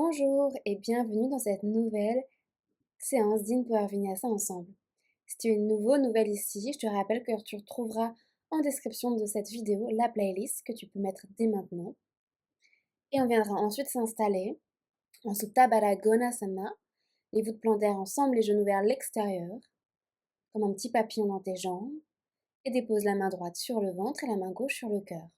Bonjour et bienvenue dans cette nouvelle séance d'In Vinyasa ensemble. Si tu es nouvelle ici, je te rappelle que tu retrouveras en description de cette vidéo la playlist que tu peux mettre dès maintenant. Et on viendra ensuite s'installer en Supta Baddha Konasana, les voûtes plantaires ensemble, les genoux vers l'extérieur, comme un petit papillon dans tes jambes, et dépose la main droite sur le ventre et la main gauche sur le cœur.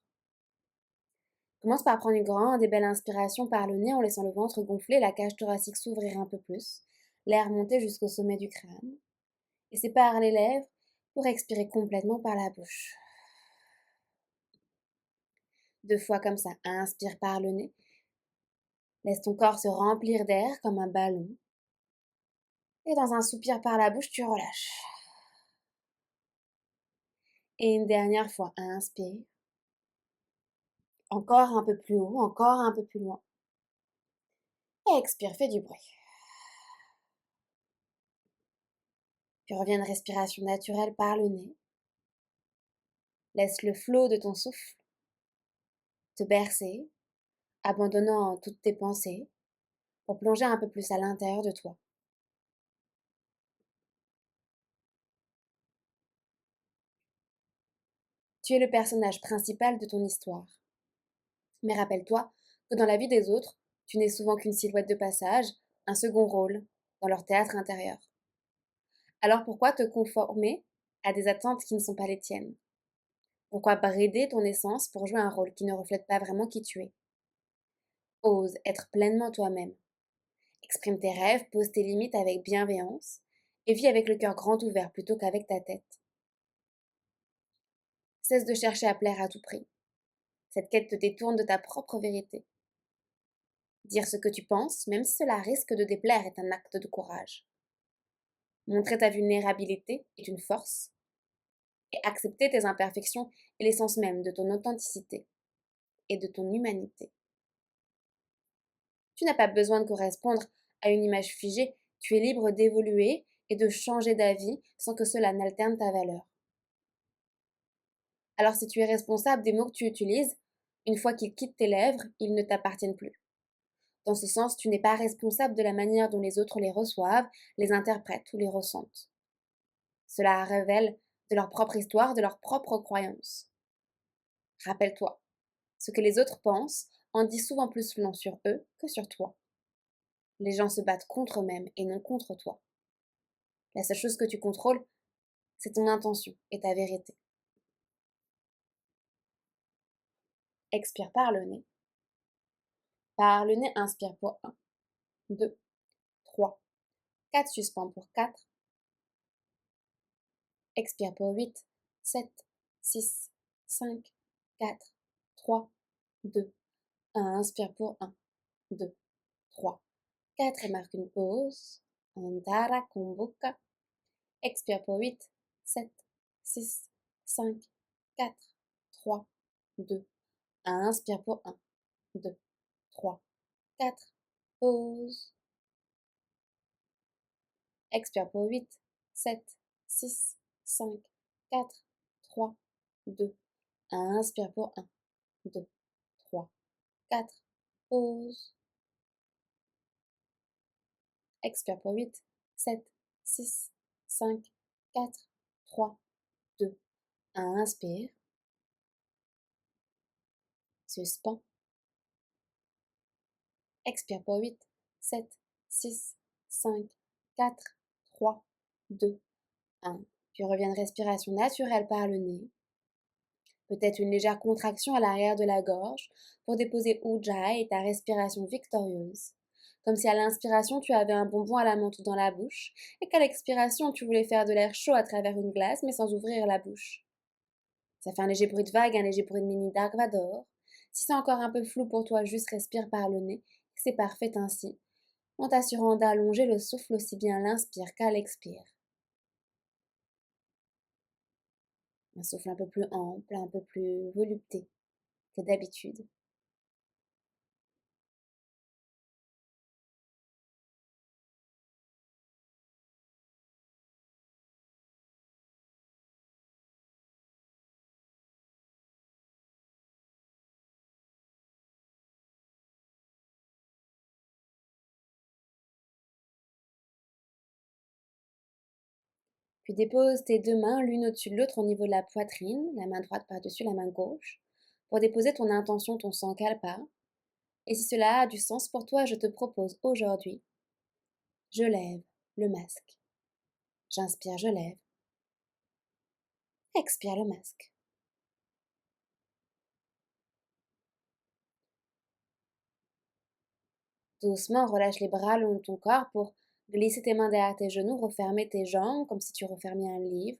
Commence par prendre une grande et belle inspiration par le nez en laissant le ventre gonfler, la cage thoracique s'ouvrir un peu plus, l'air monter jusqu'au sommet du crâne. Et sépare les lèvres pour expirer complètement par la bouche. 2 fois comme ça. Inspire par le nez. Laisse ton corps se remplir d'air comme un ballon. Et dans un soupir par la bouche, tu relâches. Et une dernière fois. Inspire. Encore un peu plus haut, encore un peu plus loin. Et expire, fais du bruit. Puis reviens à une respiration naturelle par le nez. Laisse le flot de ton souffle te bercer, abandonnant toutes tes pensées pour plonger un peu plus à l'intérieur de toi. Tu es le personnage principal de ton histoire. Mais rappelle-toi que dans la vie des autres, tu n'es souvent qu'une silhouette de passage, un second rôle dans leur théâtre intérieur. Alors pourquoi te conformer à des attentes qui ne sont pas les tiennes? Pourquoi brider ton essence pour jouer un rôle qui ne reflète pas vraiment qui tu es? Ose être pleinement toi-même. Exprime tes rêves, pose tes limites avec bienveillance et vis avec le cœur grand ouvert plutôt qu'avec ta tête. Cesse de chercher à plaire à tout prix. Cette quête te détourne de ta propre vérité. Dire ce que tu penses, même si cela risque de déplaire, est un acte de courage. Montrer ta vulnérabilité est une force, et accepter tes imperfections est l'essence même de ton authenticité et de ton humanité. Tu n'as pas besoin de correspondre à une image figée, tu es libre d'évoluer et de changer d'avis sans que cela n'alterne ta valeur. Alors si tu es responsable des mots que tu utilises, une fois qu'ils quittent tes lèvres, ils ne t'appartiennent plus. Dans ce sens, tu n'es pas responsable de la manière dont les autres les reçoivent, les interprètent ou les ressentent. Cela révèle de leur propre histoire, de leur propre croyance. Rappelle-toi, ce que les autres pensent en dit souvent plus long sur eux que sur toi. Les gens se battent contre eux-mêmes et non contre toi. La seule chose que tu contrôles, c'est ton intention et ta vérité. Expire par le nez. Par le nez, inspire pour 1, 2, 3, 4, suspends pour 4. Expire pour 8, 7, 6, 5, 4, 3, 2, 1. Inspire pour 1, 2, 3, 4 et marque une pause. Antara Kumbuka. Expire pour 8, 7, 6, 5, 4, 3, 2, 1. Inspire pour 1, 2, 3, 4. Pause. Expire pour 8, 7, 6, 5, 4, 3, 2, 1. Inspire pour 1, 2, 3, 4. Pause. Expire pour 8, 7, 6, 5, 4, 3, 2, 1. Inspire. Suspends. Expire pour 8, 7, 6, 5, 4, 3, 2, 1. Puis reviens de respiration naturelle par le nez. Peut-être une légère contraction à l'arrière de la gorge pour déposer Ujjayi et ta respiration victorieuse. Comme si à l'inspiration tu avais un bonbon à la menthe dans la bouche et qu'à l'expiration tu voulais faire de l'air chaud à travers une glace mais sans ouvrir la bouche. Ça fait un léger bruit de vague, un léger bruit de mini Dark Vador. Si c'est encore un peu flou pour toi, juste respire par le nez. C'est parfait ainsi, en t'assurant d'allonger le souffle aussi bien à l'inspire qu'à l'expire. Un souffle un peu plus ample, un peu plus volupté que d'habitude. Puis dépose tes deux mains l'une au-dessus de l'autre au niveau de la poitrine, la main droite par-dessus la main gauche, pour déposer ton intention, ton sankalpa. Et si cela a du sens pour toi, je te propose aujourd'hui, je lève le masque. J'inspire, je lève. Expire le masque. Doucement, relâche les bras le long de ton corps pour glisser tes mains derrière tes genoux, refermer tes jambes comme si tu refermais un livre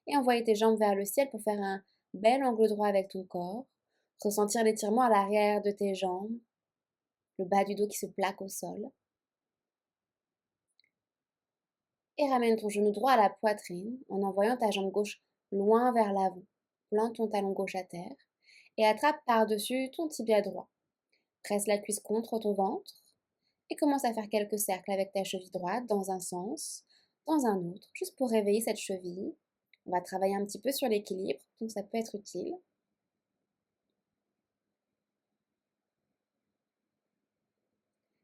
et envoyer tes jambes vers le ciel pour faire un bel angle droit avec ton corps. Ressentir l'étirement à l'arrière de tes jambes, le bas du dos qui se plaque au sol. Et ramène ton genou droit à la poitrine en envoyant ta jambe gauche loin vers l'avant. Plante ton talon gauche à terre et attrape par-dessus ton tibia droit. Presse la cuisse contre ton ventre et commence à faire quelques cercles avec ta cheville droite dans un sens, dans un autre, juste pour réveiller cette cheville. On va travailler un petit peu sur l'équilibre, donc ça peut être utile.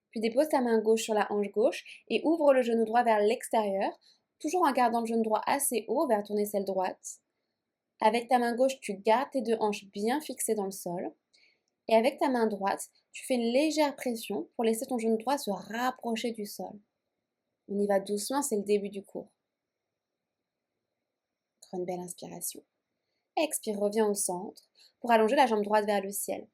Puis dépose ta main gauche sur la hanche gauche et ouvre le genou droit vers l'extérieur, toujours en gardant le genou droit assez haut vers ton aisselle droite. Avec ta main gauche, tu gardes tes deux hanches bien fixées dans le sol. Et avec ta main droite, tu fais une légère pression pour laisser ton genou droit se rapprocher du sol. On y va doucement, c'est le début du cours. Prends une belle inspiration. Expire, reviens au centre pour allonger la jambe droite vers le ciel.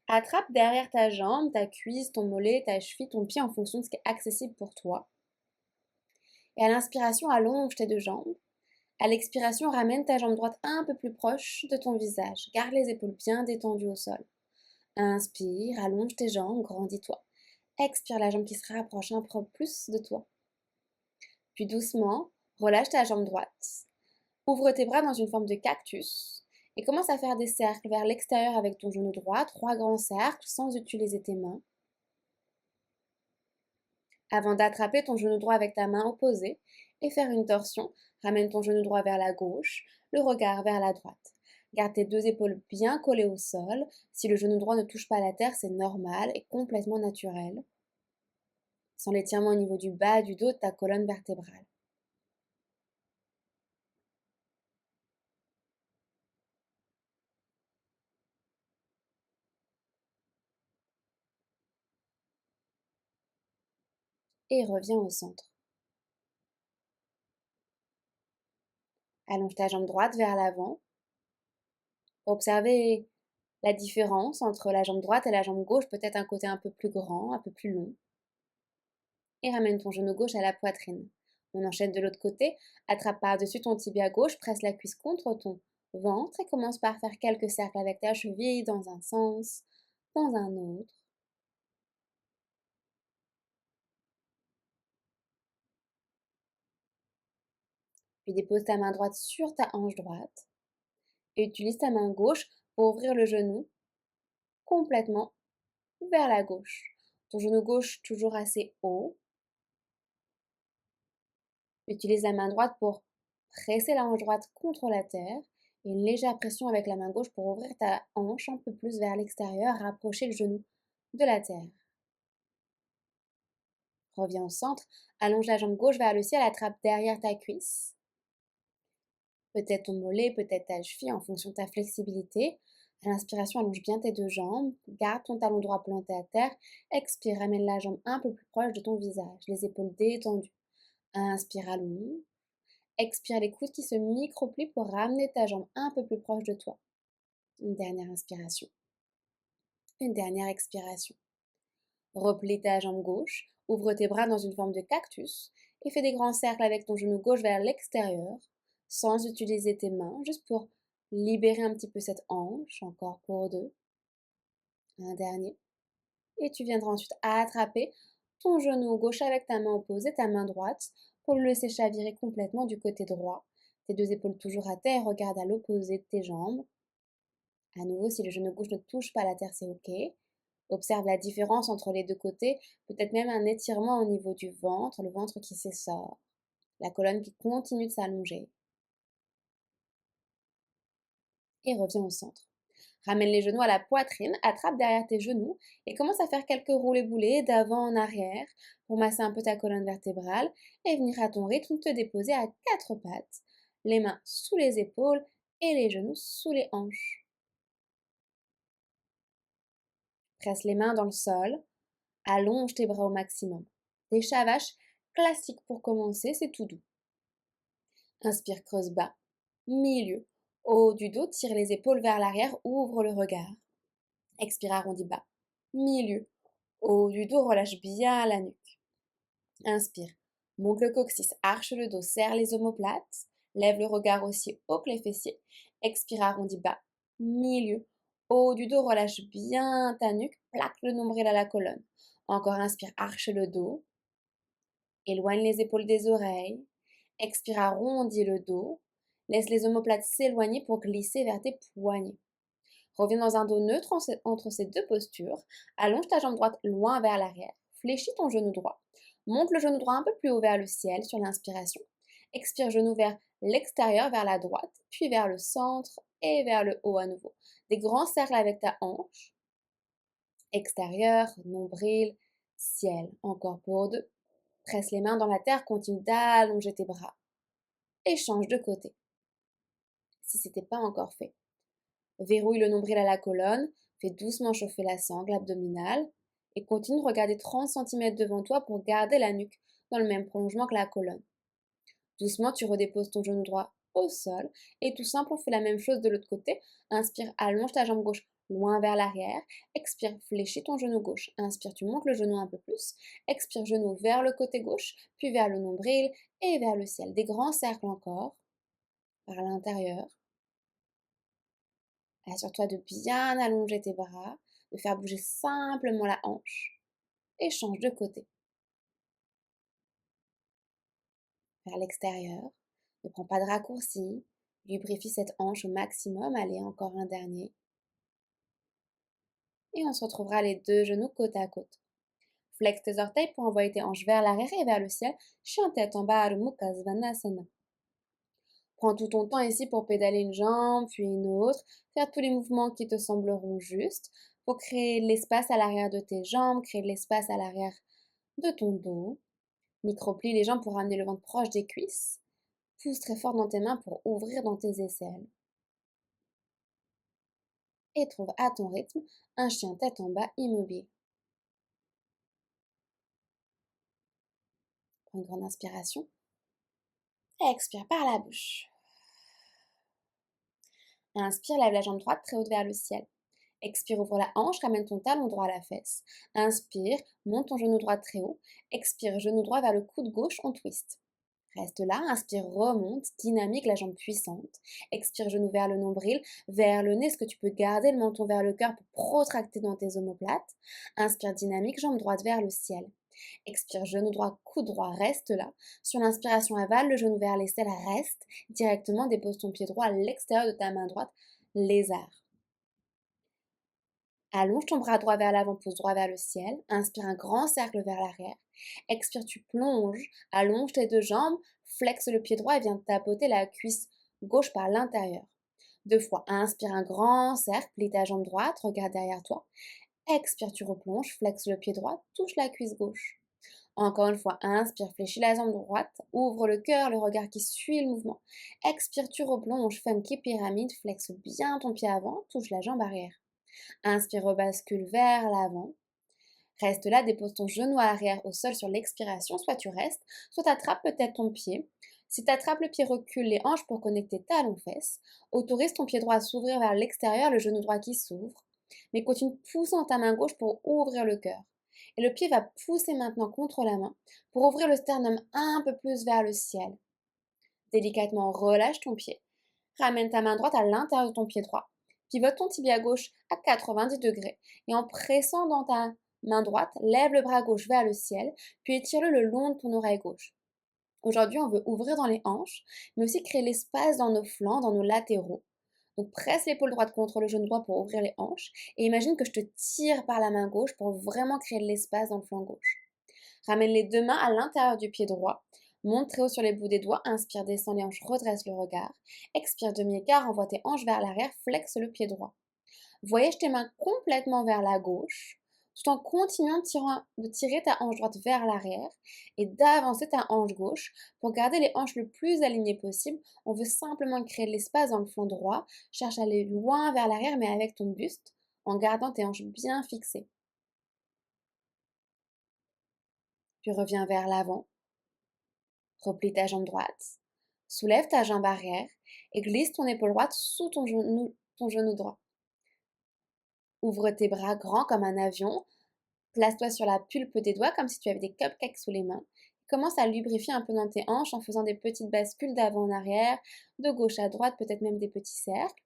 Attrape derrière ta jambe, ta cuisse, ton mollet, ta cheville, ton pied en fonction de ce qui est accessible pour toi. Et à l'inspiration, allonge tes deux jambes. À l'expiration, ramène ta jambe droite un peu plus proche de ton visage. Garde les épaules bien détendues au sol. Inspire, allonge tes jambes, grandis-toi. Expire la jambe qui se rapproche un peu plus de toi. Puis doucement, relâche ta jambe droite. Ouvre tes bras dans une forme de cactus et commence à faire des cercles vers l'extérieur avec ton genou droit, 3 grands cercles sans utiliser tes mains. Avant d'attraper ton genou droit avec ta main opposée et faire une torsion, ramène ton genou droit vers la gauche, le regard vers la droite. Garde tes deux épaules bien collées au sol. Si le genou droit ne touche pas la terre, c'est normal et complètement naturel. Sans l'étirement au niveau du bas du dos de ta colonne vertébrale. Et reviens au centre. Allonge ta jambe droite vers l'avant. Observez la différence entre la jambe droite et la jambe gauche, peut-être un côté un peu plus grand, un peu plus long. Et ramène ton genou gauche à la poitrine. On enchaîne de l'autre côté, attrape par-dessus ton tibia gauche, presse la cuisse contre ton ventre et commence par faire quelques cercles avec ta cheville dans un sens, dans un autre. Puis dépose ta main droite sur ta hanche droite et utilise ta main gauche pour ouvrir le genou complètement vers la gauche. Ton genou gauche toujours assez haut. Utilise la main droite pour presser la hanche droite contre la terre et une légère pression avec la main gauche pour ouvrir ta hanche un peu plus vers l'extérieur, rapprocher le genou de la terre. Reviens au centre, allonge la jambe gauche vers le ciel, attrape derrière ta cuisse. Peut-être ton mollet, peut-être ta cheville en fonction de ta flexibilité. À l'inspiration, allonge bien tes deux jambes, garde ton talon droit planté à terre. Expire, ramène la jambe un peu plus proche de ton visage, les épaules détendues. Inspire, allonge. Expire les coudes qui se micro-plient pour ramener ta jambe un peu plus proche de toi. Une dernière inspiration. Une dernière expiration. Replie ta jambe gauche, ouvre tes bras dans une forme de cactus et fais des grands cercles avec ton genou gauche vers l'extérieur, sans utiliser tes mains, juste pour libérer un petit peu cette hanche, encore pour deux. Un dernier. Et tu viendras ensuite attraper ton genou gauche avec ta main opposée, ta main droite, pour le laisser chavirer complètement du côté droit. Tes deux épaules toujours à terre, regarde à l'opposé de tes jambes. À nouveau, si le genou gauche ne touche pas la terre, c'est OK. Observe la différence entre les deux côtés, peut-être même un étirement au niveau du ventre, le ventre qui s'essore, la colonne qui continue de s'allonger. Et reviens au centre. Ramène les genoux à la poitrine, attrape derrière tes genoux et commence à faire quelques roulés-boulés d'avant en arrière pour masser un peu ta colonne vertébrale et venir à ton rythme te déposer à quatre pattes, les mains sous les épaules et les genoux sous les hanches. Presse les mains dans le sol, allonge tes bras au maximum. Des chavaches classiques pour commencer, c'est tout doux. Inspire, creuse bas, milieu, haut du dos, tire les épaules vers l'arrière, ouvre le regard. Expire, arrondis bas, milieu, haut du dos, relâche bien la nuque. Inspire, monte le coccyx, arche le dos, serre les omoplates, lève le regard aussi haut que les fessiers. Expire, arrondis bas, milieu, haut du dos, relâche bien ta nuque, plaque le nombril à la colonne. Encore inspire, arche le dos, éloigne les épaules des oreilles. Expire, arrondis le dos, laisse les omoplates s'éloigner pour glisser vers tes poignets. Reviens dans un dos neutre entre ces deux postures. Allonge ta jambe droite loin vers l'arrière. Fléchis ton genou droit. Monte le genou droit un peu plus haut vers le ciel sur l'inspiration. Expire, genou vers l'extérieur, vers la droite, puis vers le centre et vers le haut à nouveau. Des grands cercles avec ta hanche. Extérieur, nombril, ciel. Encore pour deux. Presse les mains dans la terre, continue d'allonger tes bras. Et change de côté. Si ce n'était pas encore fait. Verrouille le nombril à la colonne, fais doucement chauffer la sangle abdominale et continue de regarder 30 cm devant toi pour garder la nuque dans le même prolongement que la colonne. Doucement, tu redéposes ton genou droit au sol et tout simple, on fait la même chose de l'autre côté. Inspire, allonge ta jambe gauche loin vers l'arrière. Expire, fléchis ton genou gauche. Inspire, tu montes le genou un peu plus. Expire, genou vers le côté gauche, puis vers le nombril et vers le ciel. Des grands cercles encore par l'intérieur. Assure-toi de bien allonger tes bras, de faire bouger simplement la hanche et change de côté. Vers l'extérieur, ne prends pas de raccourci, lubrifie cette hanche au maximum, allez encore un dernier. Et on se retrouvera les deux genoux côte à côte. Flexe tes orteils pour envoyer tes hanches vers l'arrière et vers le ciel, chien tête en bas, Adho Mukha Svanasana. Prends tout ton temps ici pour pédaler une jambe, puis une autre, faire tous les mouvements qui te sembleront justes, pour créer de l'espace à l'arrière de tes jambes, créer de l'espace à l'arrière de ton dos. Microplie les jambes pour amener le ventre proche des cuisses. Pousse très fort dans tes mains pour ouvrir dans tes aisselles. Et trouve à ton rythme un chien tête en bas immobile. Prends une grande inspiration. Expire par la bouche. Inspire, lève la jambe droite très haute vers le ciel. Expire, ouvre la hanche, ramène ton talon droit à la fesse. Inspire, monte ton genou droit très haut. Expire, genou droit vers le coude gauche, on twist. Reste là, inspire, remonte, dynamique, la jambe puissante. Expire, genou vers le nombril, vers le nez, est-ce que tu peux garder le menton vers le cœur pour protracter dans tes omoplates. Inspire, dynamique, jambe droite vers le ciel. Expire, genou droit, coude droit, reste là. Sur l'inspiration, avale le genou vers l'aisselle, reste. Directement, dépose ton pied droit à l'extérieur de ta main droite, lézard. Allonge ton bras droit vers l'avant, pouce droit vers le ciel. Inspire un grand cercle vers l'arrière. Expire, tu plonges. Allonge tes deux jambes. Flexe le pied droit et viens tapoter la cuisse gauche par l'intérieur. Deux fois. Inspire un grand cercle. Plie ta jambe droite. Regarde derrière toi. Expire, tu replonges. Flexe le pied droit. Touche la cuisse gauche. Encore une fois. Inspire, fléchis la jambe droite. Ouvre le cœur, le regard qui suit le mouvement. Expire, tu replonges. Funky pyramide. Flexe bien ton pied avant. Touche la jambe arrière. Inspire, rebascule vers l'avant. Reste là, dépose ton genou à l'arrière au sol sur l'expiration. Soit tu restes, soit tu attrapes peut-être ton pied. Si tu attrapes le pied, recule les hanches pour connecter talons-fesses. Autorise ton pied droit à s'ouvrir vers l'extérieur, le genou droit qui s'ouvre. Mais continue poussant ta main gauche pour ouvrir le cœur. Et le pied va pousser maintenant contre la main pour ouvrir le sternum un peu plus vers le ciel. Délicatement, relâche ton pied. Ramène ta main droite à l'intérieur de ton pied droit. Pivote ton tibia gauche à 90 degrés et en pressant dans ta main droite, lève le bras gauche vers le ciel, puis étire-le le long de ton oreille gauche. Aujourd'hui, on veut ouvrir dans les hanches, mais aussi créer l'espace dans nos flancs, dans nos latéraux. Donc presse l'épaule droite contre le genou droit pour ouvrir les hanches et imagine que je te tire par la main gauche pour vraiment créer de l'espace dans le flanc gauche. Ramène les deux mains à l'intérieur du pied droit. Monte très haut sur les bouts des doigts. Inspire, descend les hanches, redresse le regard. Expire, demi-écart, envoie tes hanches vers l'arrière, flexe le pied droit. Voyage tes mains complètement vers la gauche, tout en continuant de tirer ta hanche droite vers l'arrière et d'avancer ta hanche gauche. Pour garder les hanches le plus alignées possible, on veut simplement créer de l'espace dans le flanc droit. Cherche à aller loin vers l'arrière, mais avec ton buste, en gardant tes hanches bien fixées. Puis reviens vers l'avant, replie ta jambe droite, soulève ta jambe arrière et glisse ton épaule droite sous ton genou droit. Ouvre tes bras grands comme un avion. Place-toi sur la pulpe des doigts comme si tu avais des cupcakes sous les mains. Commence à lubrifier un peu dans tes hanches en faisant des petites bascules d'avant en arrière, de gauche à droite, peut-être même des petits cercles.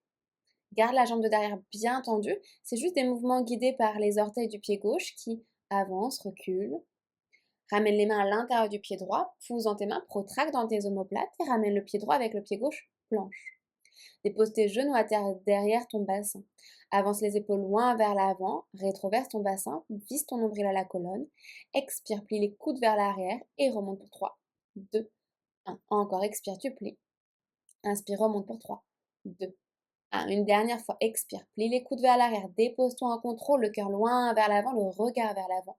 Garde la jambe de derrière bien tendue. C'est juste des mouvements guidés par les orteils du pied gauche qui avancent, reculent. Ramène les mains à l'intérieur du pied droit, pousse dans tes mains, protracte dans tes omoplates et ramène le pied droit avec le pied gauche planche. Dépose tes genoux à terre derrière ton bassin. Avance les épaules loin vers l'avant, rétroverse ton bassin, visse ton nombril à la colonne. Expire, plie les coudes vers l'arrière et remonte pour 3, 2, 1. Encore, expire, tu plies. Inspire, remonte pour 3, 2, 1. Une dernière fois, expire, plie les coudes vers l'arrière, dépose-toi en contrôle, le cœur loin vers l'avant, le regard vers l'avant.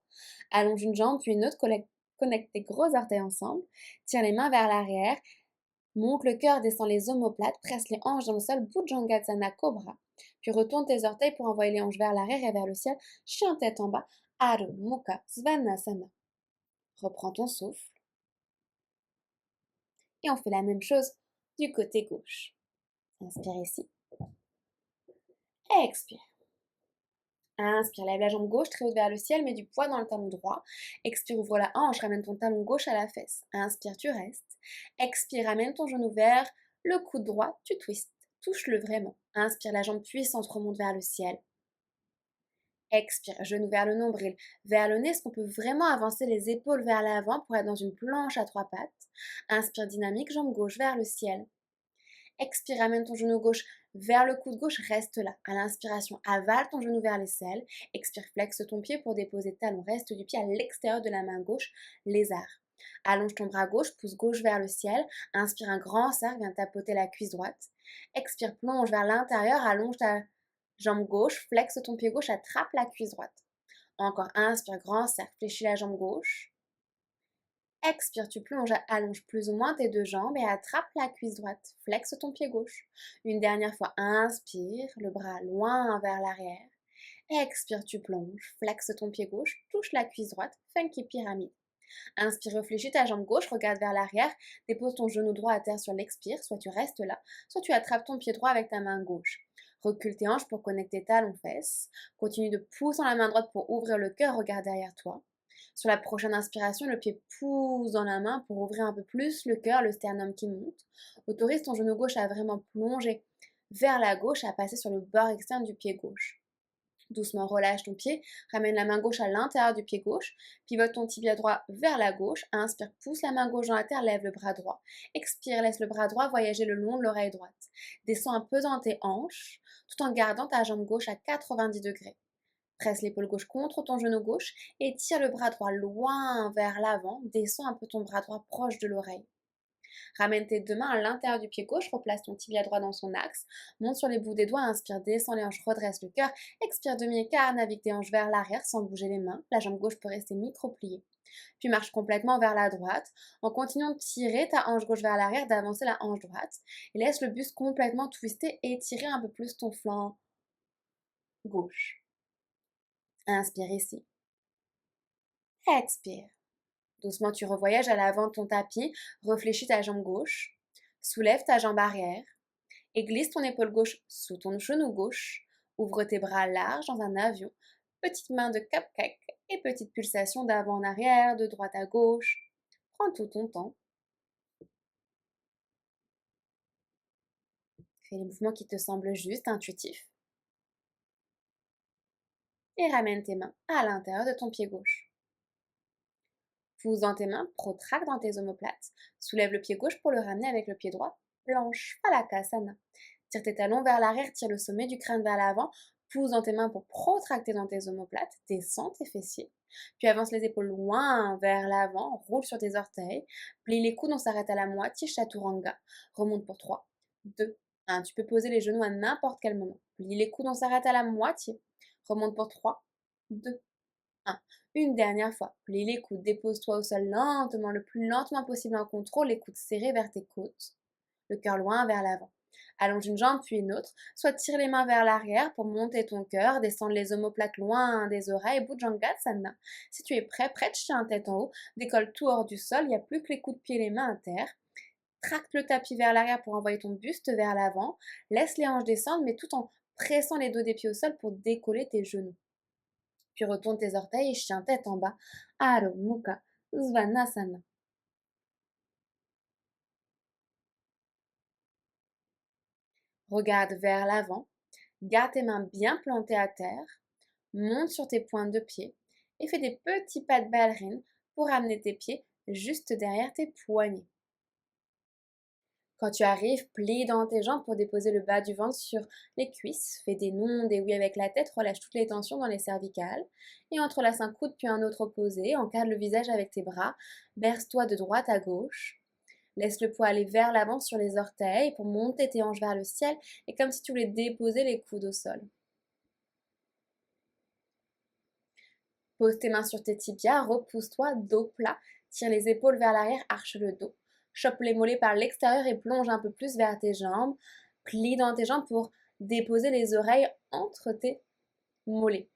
Allonge une jambe puis une autre, connecte tes gros orteils ensemble, tire les mains vers l'arrière. Monte le cœur, descend les omoplates, presse les hanches dans le sol, Bhujangasana Cobra. Puis retourne tes orteils pour envoyer les hanches vers l'arrière et vers le ciel. Chien tête en bas, Adho Mukha Svanasana. Reprends ton souffle. Et on fait la même chose du côté gauche. Inspire ici. Expire. Inspire, lève la jambe gauche très haute vers le ciel, mets du poids dans le talon droit. Expire, ouvre la hanche, ramène ton talon gauche à la fesse. Inspire, tu restes. Expire, ramène ton genou vers le coude droit, tu twistes. Touche-le vraiment. Inspire, la jambe puissante remonte vers le ciel. Expire, genou vers le nombril, vers le nez. Est-ce qu'on peut vraiment avancer les épaules vers l'avant pour être dans une planche à 3 pattes? Inspire, dynamique, jambe gauche vers le ciel. Expire, ramène ton genou gauche vers le coude gauche, reste là. À l'inspiration, avale ton genou vers l'aisselle. Expire, flexe ton pied pour déposer talon, reste du pied à l'extérieur de la main gauche, lézard. Allonge ton bras gauche, pouce gauche vers le ciel. Inspire un grand cercle, viens tapoter la cuisse droite. Expire, plonge vers l'intérieur, allonge ta jambe gauche, flexe ton pied gauche, attrape la cuisse droite. Encore, inspire, grand cercle, fléchis la jambe gauche. Expire, tu plonges, allonge plus ou moins tes deux jambes et attrape la cuisse droite. Flexe ton pied gauche. Une dernière fois, inspire, le bras loin vers l'arrière. Expire, tu plonges, flexe ton pied gauche, touche la cuisse droite, funky pyramide. Inspire, réfléchis ta jambe gauche, regarde vers l'arrière, dépose ton genou droit à terre sur l'expire, soit tu restes là, soit tu attrapes ton pied droit avec ta main gauche. Recule tes hanches pour connecter talons-fesses. Continue de pousser la main droite pour ouvrir le cœur, regarde derrière toi. Sur la prochaine inspiration, le pied pousse dans la main pour ouvrir un peu plus le cœur, le sternum qui monte. Autorise ton genou gauche à vraiment plonger vers la gauche, à passer sur le bord externe du pied gauche. Doucement relâche ton pied, ramène la main gauche à l'intérieur du pied gauche, pivote ton tibia droit vers la gauche, inspire, pousse la main gauche dans la terre, lève le bras droit. Expire, laisse le bras droit voyager le long de l'oreille droite. Descends un peu dans tes hanches, tout en gardant ta jambe gauche à 90 degrés. Presse l'épaule gauche contre ton genou gauche et tire le bras droit loin vers l'avant. Descends un peu ton bras droit proche de l'oreille. Ramène tes deux mains à l'intérieur du pied gauche, replace ton tibia droit dans son axe, monte sur les bouts des doigts, inspire, descends les hanches, redresse le cœur, expire demi-écart, navigue tes hanches vers l'arrière sans bouger les mains, la jambe gauche peut rester micro-pliée. Puis marche complètement vers la droite, en continuant de tirer ta hanche gauche vers l'arrière, d'avancer la hanche droite, et laisse le buste complètement twisté et étirer un peu plus ton flanc gauche. Inspire ici. Expire. Doucement, tu revoyages à l'avant de ton tapis, réfléchis ta jambe gauche, soulève ta jambe arrière et glisse ton épaule gauche sous ton genou gauche. Ouvre tes bras larges dans un avion, petite main de cupcake et petite pulsation d'avant en arrière, de droite à gauche. Prends tout ton temps. Fais les mouvements qui te semblent justes, intuitifs. Et ramène tes mains à l'intérieur de ton pied gauche. Pousse dans tes mains, protracte dans tes omoplates. Soulève le pied gauche pour le ramener avec le pied droit. Planche, Palakasana. Tire tes talons vers l'arrière, tire le sommet du crâne vers l'avant. Pousse dans tes mains pour protracter dans tes omoplates. Descends tes fessiers. Puis avance les épaules loin vers l'avant. Roule sur tes orteils. Plie les coudes, on s'arrête à la moitié. Chaturanga. Remonte pour 3, 2, 1. Tu peux poser les genoux à n'importe quel moment. Plie les coudes, on s'arrête à la moitié. Remonte pour 3, 2, 1. Une dernière fois. Plie les coudes, dépose-toi au sol lentement, le plus lentement possible en contrôle, les coudes serrés vers tes côtes, le cœur loin vers l'avant. Allonge une jambe puis une autre, soit tire les mains vers l'arrière pour monter ton cœur, descendre les omoplates loin des oreilles, Bhujangasana. Si tu es prête, chien tête en haut, décolle tout hors du sol, il n'y a plus que les coups de pied et les mains à terre. Tracte le tapis vers l'arrière pour envoyer ton buste vers l'avant, laisse les hanches descendre mais tout en pressant les dos des pieds au sol pour décoller tes genoux. Puis retourne tes orteils, chien tête en bas, Adho Mukha Svanasana. Regarde vers l'avant, garde tes mains bien plantées à terre, monte sur tes pointes de pied et fais des petits pas de ballerine pour amener tes pieds juste derrière tes poignets. Quand tu arrives, plie dans tes jambes pour déposer le bas du ventre sur les cuisses. Fais des non, des oui avec la tête, relâche toutes les tensions dans les cervicales. Et entrelace un coude puis un autre opposé, encadre le visage avec tes bras, berce-toi de droite à gauche. Laisse le poids aller vers l'avant sur les orteils pour monter tes hanches vers le ciel et comme si tu voulais déposer les coudes au sol. Pose tes mains sur tes tibias, repousse-toi, dos plat, tire les épaules vers l'arrière, arche le dos. Chope les mollets par l'extérieur et plonge un peu plus vers tes jambes. Plie dans tes jambes pour déposer les oreilles entre tes mollets.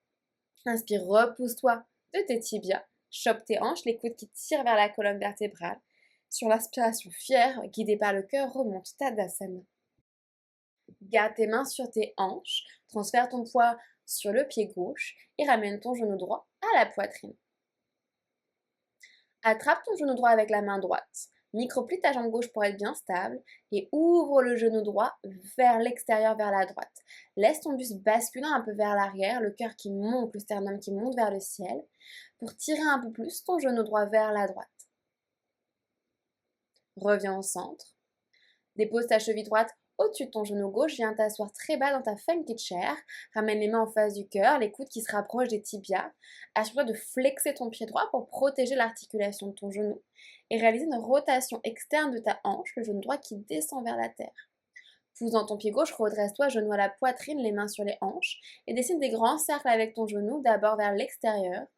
Inspire, repousse-toi de tes tibias. Chope tes hanches, les coudes qui tirent vers la colonne vertébrale. Sur l'inspiration fière, guidée par le cœur, remonte Tadasana. Garde tes mains sur tes hanches, transfère ton poids sur le pied gauche et ramène ton genou droit à la poitrine. Attrape ton genou droit avec la main droite. Microplie ta jambe gauche pour être bien stable et ouvre le genou droit vers l'extérieur, vers la droite. Laisse ton buste basculer un peu vers l'arrière, le cœur qui monte, le sternum qui monte vers le ciel pour tirer un peu plus ton genou droit vers la droite. Reviens au centre. Dépose ta cheville droite au-dessus de ton genou gauche, viens t'asseoir très bas dans ta funky chair. Ramène les mains en face du cœur, les coudes qui se rapprochent des tibias. Assure-toi de flexer ton pied droit pour protéger l'articulation de ton genou et réaliser une rotation externe de ta hanche, le genou droit qui descend vers la terre. Pousse dans ton pied gauche, redresse-toi, genou à la poitrine, les mains sur les hanches et dessine des grands cercles avec ton genou, d'abord vers l'extérieur.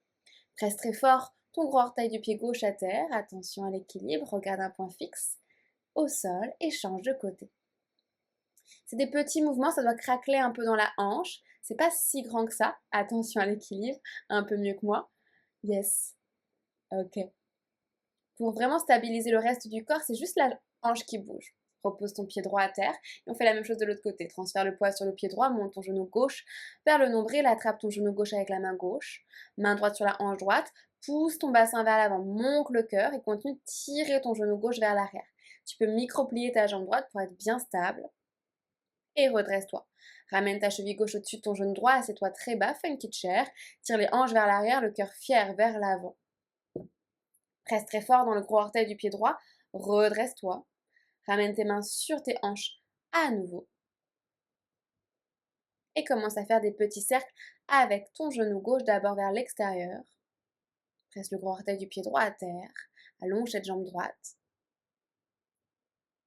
Presse très fort ton gros orteil du pied gauche à terre, attention à l'équilibre, regarde un point fixe au sol et change de côté. C'est des petits mouvements, ça doit craqueler un peu dans la hanche. C'est pas si grand que ça. Attention à l'équilibre, un peu mieux que moi. Yes. Ok. Pour vraiment stabiliser le reste du corps, c'est juste la hanche qui bouge. Repose ton pied droit à terre et on fait la même chose de l'autre côté. Transfère le poids sur le pied droit, monte ton genou gauche vers le nombril, attrape ton genou gauche avec la main gauche, main droite sur la hanche droite, pousse ton bassin vers l'avant, monte le cœur et continue de tirer ton genou gauche vers l'arrière. Tu peux micro-plier ta jambe droite pour être bien stable. Et redresse-toi. Ramène ta cheville gauche au-dessus de ton genou droit, assieds-toi très bas, funky chair. Tire les hanches vers l'arrière, le cœur fier vers l'avant. Presse très fort dans le gros orteil du pied droit. Redresse-toi. Ramène tes mains sur tes hanches à nouveau. Et commence à faire des petits cercles avec ton genou gauche d'abord vers l'extérieur. Presse le gros orteil du pied droit à terre. Allonge cette jambe droite.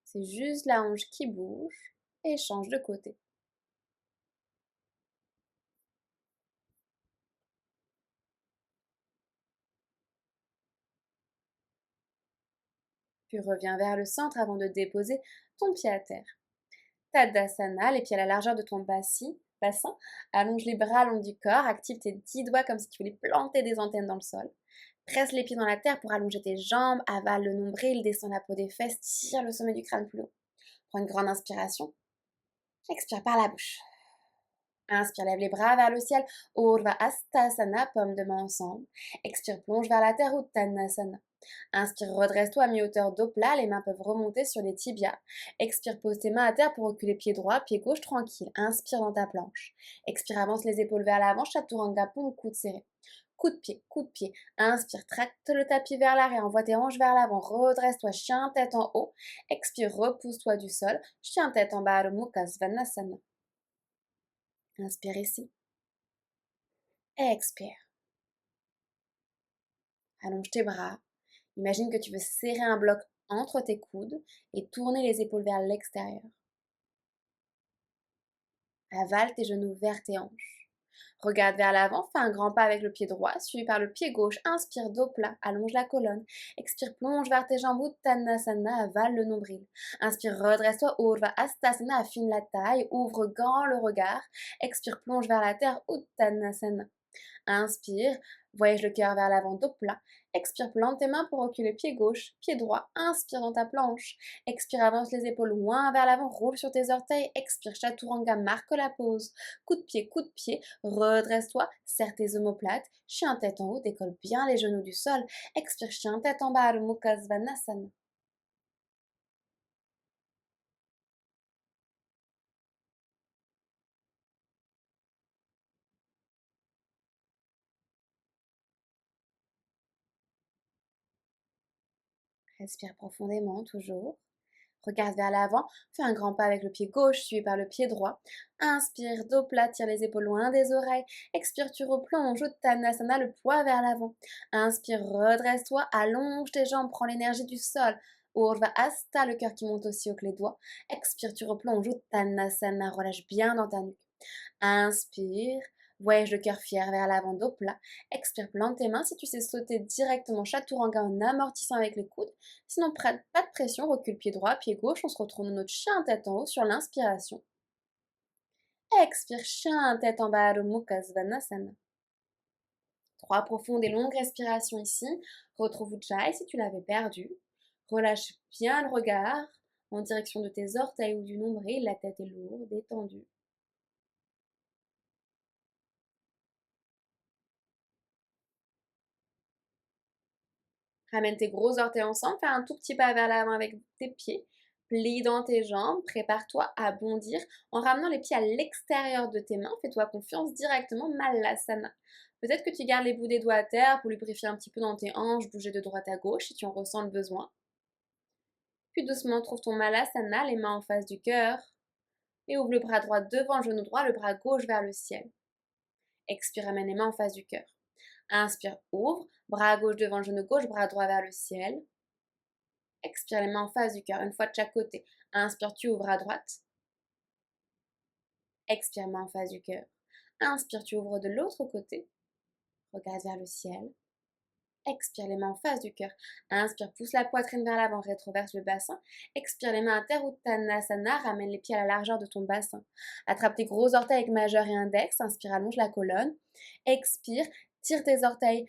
C'est juste la hanche qui bouge et change de côté. Puis reviens vers le centre avant de déposer ton pied à terre. Tadasana, les pieds à la largeur de ton bassin. Allonge les bras le long du corps, active tes 10 doigts comme si tu voulais planter des antennes dans le sol. Presse les pieds dans la terre pour allonger tes jambes, avale le nombril, descend la peau des fesses, tire le sommet du crâne plus haut. Prends une grande inspiration. Expire par la bouche. Inspire, lève les bras vers le ciel. Urva Hastasana, paume de main ensemble. Expire, plonge vers la terre, Uttanasana. Inspire, redresse-toi à mi-hauteur dos plat, les mains peuvent remonter sur les tibias. Expire, pose tes mains à terre pour reculer pied droit, pied gauche tranquille. Inspire dans ta planche. Expire, avance les épaules vers l'avant, chaturanga, paume, coude serré. Coup de pied, coup de pied. Inspire, tracte le tapis vers l'arrière, envoie tes hanches vers l'avant, redresse-toi, chien tête en haut. Expire, repousse-toi du sol, chien tête en bas, Mukha Svanasana. Inspire ici. Expire. Allonge tes bras. Imagine que tu veux serrer un bloc entre tes coudes et tourner les épaules vers l'extérieur. Avale tes genoux vers tes hanches. Regarde vers l'avant, fais un grand pas avec le pied droit, suivi par le pied gauche. Inspire, dos plat, allonge la colonne. Expire, plonge vers tes jambes, Uttanasana, avale le nombril. Inspire, redresse-toi, Urdhva Hastasana, affine la taille, ouvre grand le regard. Expire, plonge vers la terre, Uttanasana. Inspire, voyage le cœur vers l'avant, dos plat. Expire, plante tes mains pour reculer pied gauche, pied droit. Inspire dans ta planche. Expire, avance les épaules loin vers l'avant, roule sur tes orteils. Expire, chaturanga, marque la pause. Coup de pied, redresse-toi, serre tes omoplates. Chien tête en haut, décolle bien les genoux du sol. Expire, chien tête en bas, Adho Mukha Svanasana. Respire profondément, toujours. Regarde vers l'avant, fais un grand pas avec le pied gauche, suivi par le pied droit. Inspire, dos plat, tire les épaules loin des oreilles. Expire, tu replonges, Uttanasana, le poids vers l'avant. Inspire, redresse-toi, allonge tes jambes, prends l'énergie du sol. Urdhva Hasta, le cœur qui monte aussi haut que les doigts. Expire, tu replonges, Uttanasana, relâche bien dans ta nuque. Inspire, voyage le cœur fier vers l'avant, dos plat. Expire, plante tes mains si tu sais sauter directement chaturanga en amortissant avec les coudes. Sinon, pas de pression, recule pied droit, pied gauche. On se retrouve dans notre chien tête en haut sur l'inspiration. Expire, chien tête en bas, Adho Mukha Svanasana. 3 profondes et longues respirations ici. Retrouve Ujjayi si tu l'avais perdu. Relâche bien le regard en direction de tes orteils ou du nombril. La tête est lourde, détendue. Ramène tes gros orteils ensemble, fais un tout petit pas vers l'avant avec tes pieds. Plie dans tes jambes, prépare-toi à bondir en ramenant les pieds à l'extérieur de tes mains. Fais-toi confiance directement, Malasana. Peut-être que tu gardes les bouts des doigts à terre pour lubrifier un petit peu dans tes hanches, bouger de droite à gauche si tu en ressens le besoin. Puis doucement, trouve ton Malasana, les mains en face du cœur. Et ouvre le bras droit devant le genou droit, le bras gauche vers le ciel. Expire, ramène les mains en face du cœur. Inspire, ouvre, bras gauche devant le genou gauche, bras droit vers le ciel. Expire les mains en face du cœur, une fois de chaque côté. Inspire, tu ouvres à droite. Expire, main en face du cœur. Inspire, tu ouvres de l'autre côté. Regarde vers le ciel. Expire les mains en face du cœur. Inspire, pousse la poitrine vers l'avant, rétroverse le bassin. Expire les mains à terre, Uttanasana, ramène les pieds à la largeur de ton bassin. Attrape tes gros orteils avec majeur et index. Inspire, allonge la colonne. Expire, tire tes orteils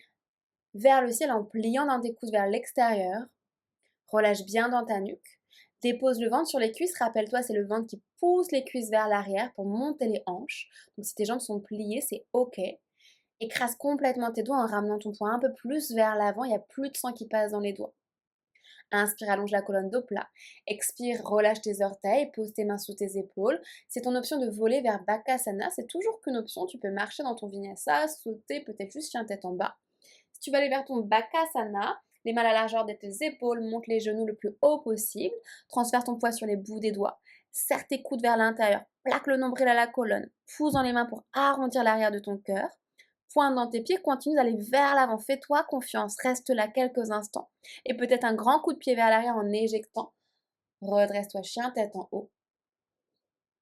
vers le ciel en pliant dans tes coudes vers l'extérieur. Relâche bien dans ta nuque. Dépose le ventre sur les cuisses. Rappelle-toi, c'est le ventre qui pousse les cuisses vers l'arrière pour monter les hanches. Donc si tes jambes sont pliées, c'est OK. Écrase complètement tes doigts en ramenant ton poing un peu plus vers l'avant. Il n'y a plus de sang qui passe dans les doigts. Inspire, allonge la colonne dos plat. Expire, relâche tes orteils, pose tes mains sous tes épaules. C'est ton option de voler vers Bakasana. C'est toujours qu'une option. Tu peux marcher dans ton vinyasa, sauter, peut-être juste chien tête en bas. Si tu vas aller vers ton Bakasana, les mains à la largeur de tes épaules, monte les genoux le plus haut possible. Transfère ton poids sur les bouts des doigts. Serre tes coudes vers l'intérieur. Plaque le nombril à la colonne. Pousse dans les mains pour arrondir l'arrière de ton cœur. Pointe dans tes pieds, continue d'aller vers l'avant. Fais-toi confiance. Reste là quelques instants. Et peut-être un grand coup de pied vers l'arrière en éjectant. Redresse-toi chien tête en haut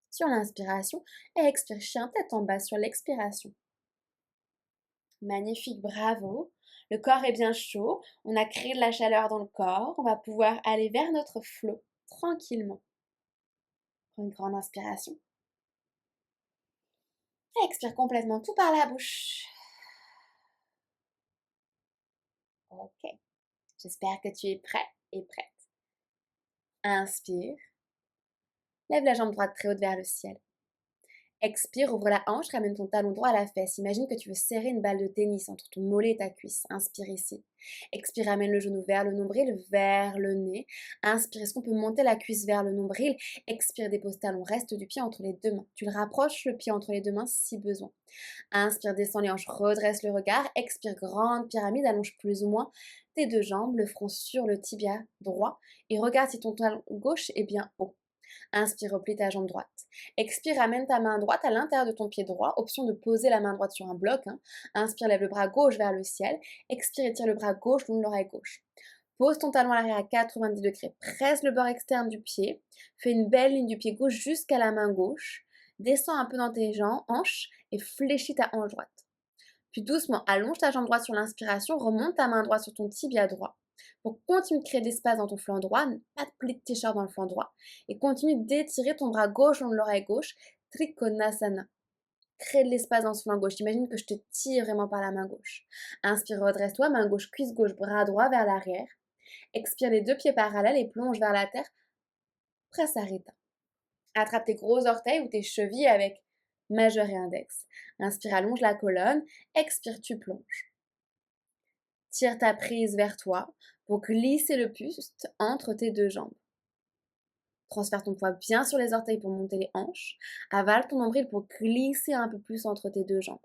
sur l'inspiration et expire chien tête en bas sur l'expiration. Magnifique, bravo. Le corps est bien chaud. On a créé de la chaleur dans le corps. On va pouvoir aller vers notre flot tranquillement. Prends une grande inspiration. Et expire complètement tout par la bouche. Ok. J'espère que tu es prêt et prête. Inspire. Lève la jambe droite très haute vers le ciel. Expire, ouvre la hanche, ramène ton talon droit à la fesse. Imagine que tu veux serrer une balle de tennis entre ton mollet et ta cuisse. Inspire ici. Expire, ramène le genou vers le nombril, vers le nez. Inspire, est-ce qu'on peut monter la cuisse vers le nombril? Expire, dépose talon, reste du pied entre les deux mains. Tu le rapproches le pied entre les deux mains si besoin. Inspire, descends les hanches, redresse le regard. Expire, grande pyramide, allonge plus ou moins tes deux jambes, le front sur le tibia droit. Et regarde si ton talon gauche est bien haut. Inspire, replie ta jambe droite. Expire, ramène ta main droite à l'intérieur de ton pied droit. Option de poser la main droite sur un bloc. Inspire, lève le bras gauche vers le ciel. Expire, étire le bras gauche, long de l'oreille gauche. Pose ton talon à l'arrière à 90 degrés. Presse le bord externe du pied. Fais une belle ligne du pied gauche jusqu'à la main gauche. Descends un peu dans tes jambes, hanches et fléchis ta hanche droite. Puis doucement, allonge ta jambe droite sur l'inspiration, remonte ta main droite sur ton tibia droit. Pour continuer de créer de l'espace dans ton flanc droit, pas de pli de t-shirt dans le flanc droit. Et continue d'étirer ton bras gauche long de l'oreille gauche, Trikonasana. Crée de l'espace dans ce flanc gauche. Imagine que je te tire vraiment par la main gauche. Inspire, redresse-toi, main gauche, cuisse gauche, bras droit vers l'arrière. Expire les deux pieds parallèles et plonge vers la terre. Prasarita. Attrape tes gros orteils ou tes chevilles avec majeur et index. Inspire, allonge la colonne. Expire, tu plonges. Tire ta prise vers toi pour glisser le buste entre tes deux jambes. Transfère ton poids bien sur les orteils pour monter les hanches. Avale ton nombril pour glisser un peu plus entre tes deux jambes.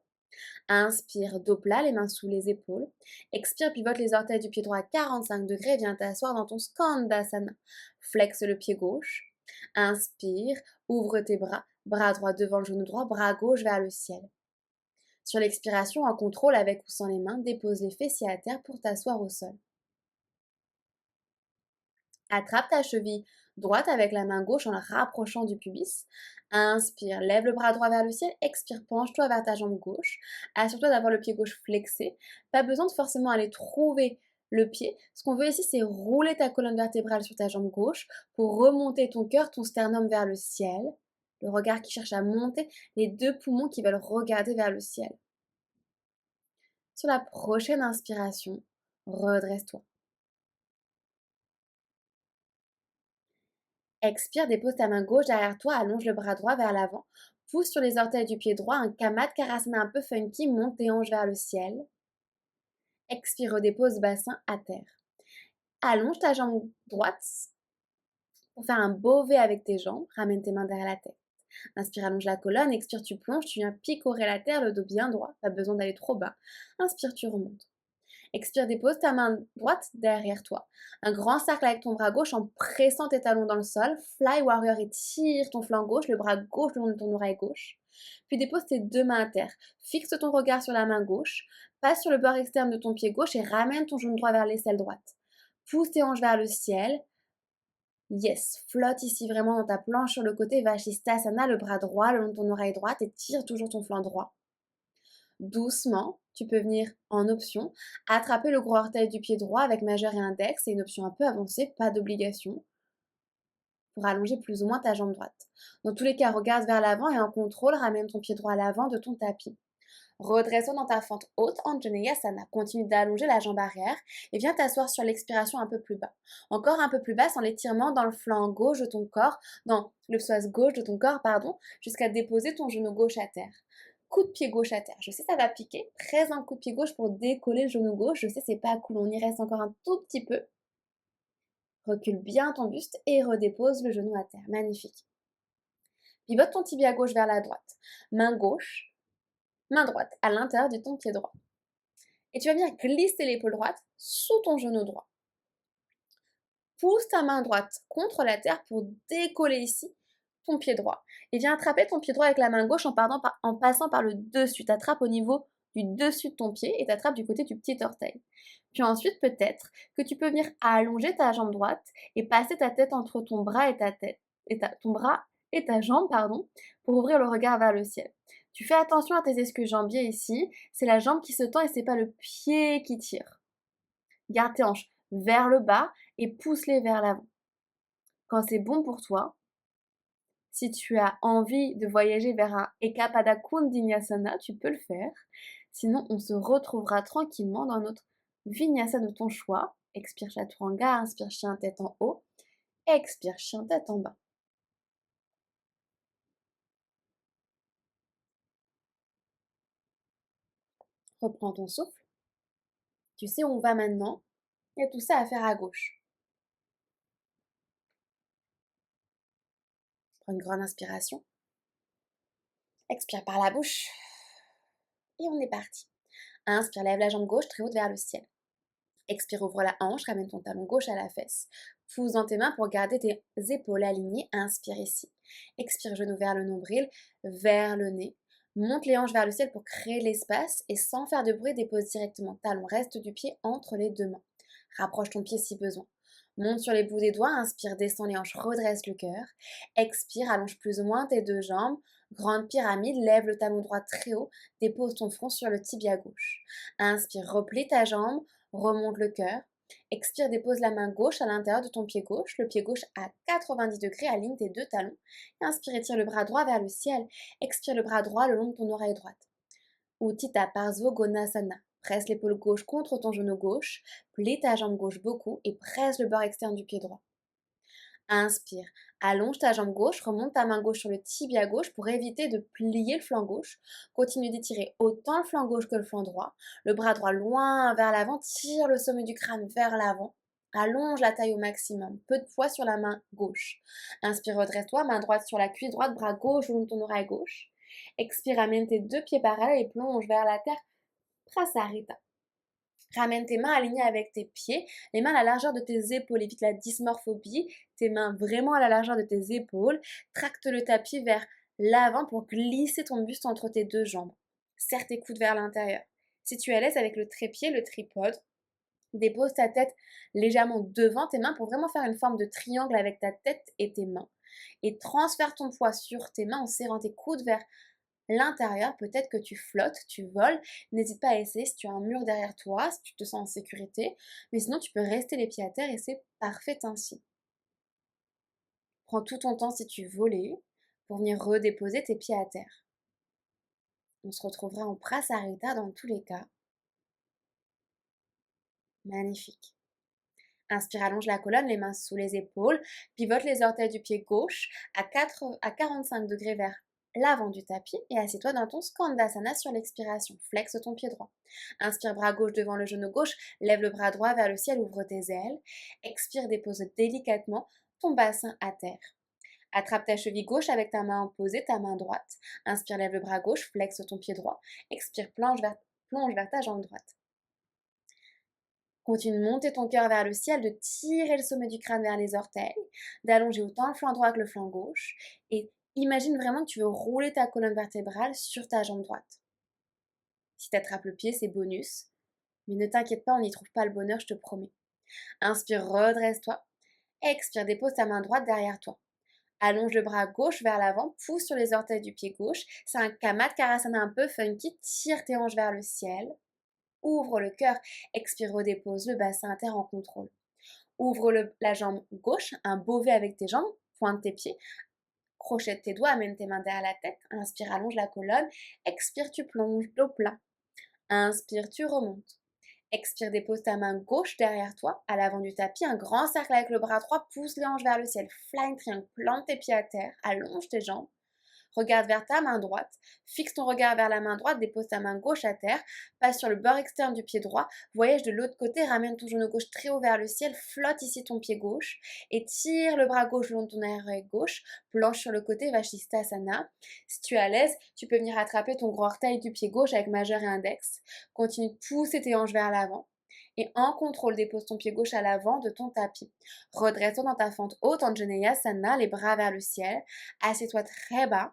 Inspire, dos plat, les mains sous les épaules. Expire, pivote les orteils du pied droit à 45 degrés. Viens t'asseoir dans ton Skandasana. Flexe le pied gauche. Inspire, ouvre tes bras. Bras droit devant le genou droit, bras gauche vers le ciel. Sur l'expiration, en contrôle avec ou sans les mains, dépose les fessiers à terre pour t'asseoir au sol. Attrape ta cheville droite avec la main gauche en la rapprochant du pubis. Inspire, lève le bras droit vers le ciel. Expire, penche-toi vers ta jambe gauche. Assure-toi d'avoir le pied gauche flexé. Pas besoin de forcément aller trouver le pied. Ce qu'on veut ici, c'est rouler ta colonne vertébrale sur ta jambe gauche pour remonter ton cœur, ton sternum vers le ciel. Le regard qui cherche à monter, les deux poumons qui veulent regarder vers le ciel. Sur la prochaine inspiration, redresse-toi. Expire, dépose ta main gauche derrière toi, allonge le bras droit vers l'avant. Pousse sur les orteils du pied droit, un Kamatkarasana un peu funky, monte tes hanches vers le ciel. Expire, redépose bassin à terre. Allonge ta jambe droite pour faire un beau V avec tes jambes. Ramène tes mains derrière la tête. Inspire, allonge la colonne. Expire, tu plonges. Tu viens picorer la terre, le dos bien droit. Pas besoin d'aller trop bas. Inspire, tu remontes. Expire, dépose ta main droite derrière toi. Un grand cercle avec ton bras gauche en pressant tes talons dans le sol. Fly Warrior, étire ton flanc gauche, le bras gauche le long de ton oreille gauche. Puis dépose tes deux mains à terre. Fixe ton regard sur la main gauche. Passe sur le bord externe de ton pied gauche et ramène ton genou droit vers l'aisselle droite. Pousse tes hanches vers le ciel. Yes, flotte ici vraiment dans ta planche sur le côté. Vashisthasana, le bras droit le long de ton oreille droite et tire toujours ton flanc droit. Doucement, tu peux venir en option, attraper le gros orteil du pied droit avec majeur et index, c'est une option un peu avancée, pas d'obligation, pour allonger plus ou moins ta jambe droite. Dans tous les cas, regarde vers l'avant et en contrôle, ramène ton pied droit à l'avant de ton tapis. Redresse-toi dans ta fente haute, Anjaneyasana. Continue d'allonger la jambe arrière et viens t'asseoir sur l'expiration un peu plus bas. Encore un peu plus bas, sans l'étirement dans le flanc gauche de ton corps, dans le psoas gauche de ton corps, jusqu'à déposer ton genou gauche à terre. Coup de pied gauche à terre. Je sais, ça va piquer. Présent coup de pied gauche pour décoller le genou gauche. Je sais, c'est pas cool. On y reste encore un tout petit peu. Recule bien ton buste et redépose le genou à terre. Magnifique. Pivote ton tibia gauche vers la droite. Main gauche, main droite à l'intérieur de ton pied droit. Et tu vas venir glisser l'épaule droite sous ton genou droit. Pousse ta main droite contre la terre pour décoller ici ton pied droit. Et viens attraper ton pied droit avec la main gauche en passant par le dessus. T'attrapes au niveau du dessus de ton pied et t'attrapes du côté du petit orteil. Puis ensuite, peut-être que tu peux venir allonger ta jambe droite et passer ta tête entre ton bras et ta tête, ton bras et ta jambe, pour ouvrir le regard vers le ciel. Tu fais attention à tes ischio-jambiers ici. C'est la jambe qui se tend et c'est pas le pied qui tire. Garde tes hanches vers le bas et pousse-les vers l'avant. Quand c'est bon pour toi, si tu as envie de voyager vers un Ekapada Kundinasana, tu peux le faire. Sinon, on se retrouvera tranquillement dans notre Vinyasa de ton choix. Expire Chaturanga, inspire chien tête en haut, expire chien tête en bas. Reprends ton souffle. Tu sais où on va maintenant. Il y a tout ça à faire à gauche. Prends une grande inspiration. Expire par la bouche. Et on est parti. Inspire, lève la jambe gauche très haute vers le ciel. Expire, ouvre la hanche, ramène ton talon gauche à la fesse. Pousse dans tes mains pour garder tes épaules alignées. Inspire ici. Expire, genou vers le nombril, vers le nez. Monte les hanches vers le ciel pour créer l'espace et sans faire de bruit, dépose directement talon reste du pied entre les deux mains. Rapproche ton pied si besoin. Monte sur les bouts des doigts, inspire, descends les hanches, redresse le cœur. Expire, allonge plus ou moins tes deux jambes. Grande pyramide, lève le talon droit très haut, dépose ton front sur le tibia gauche. Inspire, replie ta jambe, remonte le cœur. Expire, dépose la main gauche à l'intérieur de ton pied gauche, le pied gauche à 90 degrés, aligne tes deux talons. Inspire, étire le bras droit vers le ciel. Expire le bras droit le long de ton oreille droite. Utthita Parsva Gonasana. Presse l'épaule gauche contre ton genou gauche, plie ta jambe gauche beaucoup et presse le bord externe du pied droit. Inspire, allonge ta jambe gauche, remonte ta main gauche sur le tibia gauche pour éviter de plier le flanc gauche. Continue d'étirer autant le flanc gauche que le flanc droit. Le bras droit loin vers l'avant, tire le sommet du crâne vers l'avant. Allonge la taille au maximum, peu de poids sur la main gauche. Inspire, redresse-toi, main droite sur la cuisse droite, bras gauche au long de ton oreille gauche. Expire, amène tes deux pieds parallèles et plonge vers la terre. Prasarita. Ramène tes mains alignées avec tes pieds, les mains à la largeur de tes épaules, évite la dysmorphobie, tes mains vraiment à la largeur de tes épaules, tracte le tapis vers l'avant pour glisser ton buste entre tes deux jambes. Serre tes coudes vers l'intérieur. Si tu es à l'aise avec le trépied, le tripode, dépose ta tête légèrement devant tes mains pour vraiment faire une forme de triangle avec ta tête et tes mains. Et transfère ton poids sur tes mains en serrant tes coudes vers l'intérieur, peut-être que tu flottes, tu voles. N'hésite pas à essayer si tu as un mur derrière toi, si tu te sens en sécurité. Mais sinon, tu peux rester les pieds à terre et c'est parfait ainsi. Prends tout ton temps si tu volais pour venir redéposer tes pieds à terre. On se retrouvera en Prasarita dans tous les cas. Magnifique. Inspire, allonge la colonne, les mains sous les épaules. Pivote les orteils du pied gauche à 45 degrés vers l'avant du tapis et assieds-toi dans ton Skandasana sur l'expiration. Flexe ton pied droit. Inspire, bras gauche devant le genou gauche. Lève le bras droit vers le ciel, ouvre tes ailes. Expire, dépose délicatement ton bassin à terre. Attrape ta cheville gauche avec ta main opposée, ta main droite. Inspire, lève le bras gauche, flexe ton pied droit. Expire, plonge vers ta jambe droite. Continue de monter ton cœur vers le ciel, de tirer le sommet du crâne vers les orteils, d'allonger autant le flanc droit que le flanc gauche. Et imagine vraiment que tu veux rouler ta colonne vertébrale sur ta jambe droite. Si tu attrapes le pied, c'est bonus. Mais ne t'inquiète pas, on n'y trouve pas le bonheur, je te promets. Inspire, redresse-toi. Expire, dépose ta main droite derrière toi. Allonge le bras gauche vers l'avant, pousse sur les orteils du pied gauche. C'est un Kamatkarasana un peu funky. Tire tes hanches vers le ciel. Ouvre le cœur, expire, redépose le bassin à terre en contrôle. Ouvre la jambe gauche, un beau V avec tes jambes, pointe tes pieds, crochette tes doigts, amène tes mains derrière la tête, inspire, allonge la colonne, expire, tu plonges, dos plat. Inspire, tu remontes. Expire, dépose ta main gauche derrière toi, à l'avant du tapis, un grand cercle avec le bras droit, pousse les hanches vers le ciel, flying triangle, plante tes pieds à terre, allonge tes jambes. Regarde vers ta main droite, fixe ton regard vers la main droite, dépose ta main gauche à terre, passe sur le bord externe du pied droit, voyage de l'autre côté, ramène ton genou gauche très haut vers le ciel, flotte ici ton pied gauche, et tire le bras gauche le long de ton oreille gauche, planche sur le côté, Vashisthasana. Si tu es à l'aise, tu peux venir attraper ton gros orteil du pied gauche avec majeur et index. Continue de pousser tes hanches vers l'avant. Et en contrôle, dépose ton pied gauche à l'avant de ton tapis. Redresse-toi dans ta fente haute, Anjaneyasana, les bras vers le ciel. Assieds-toi très bas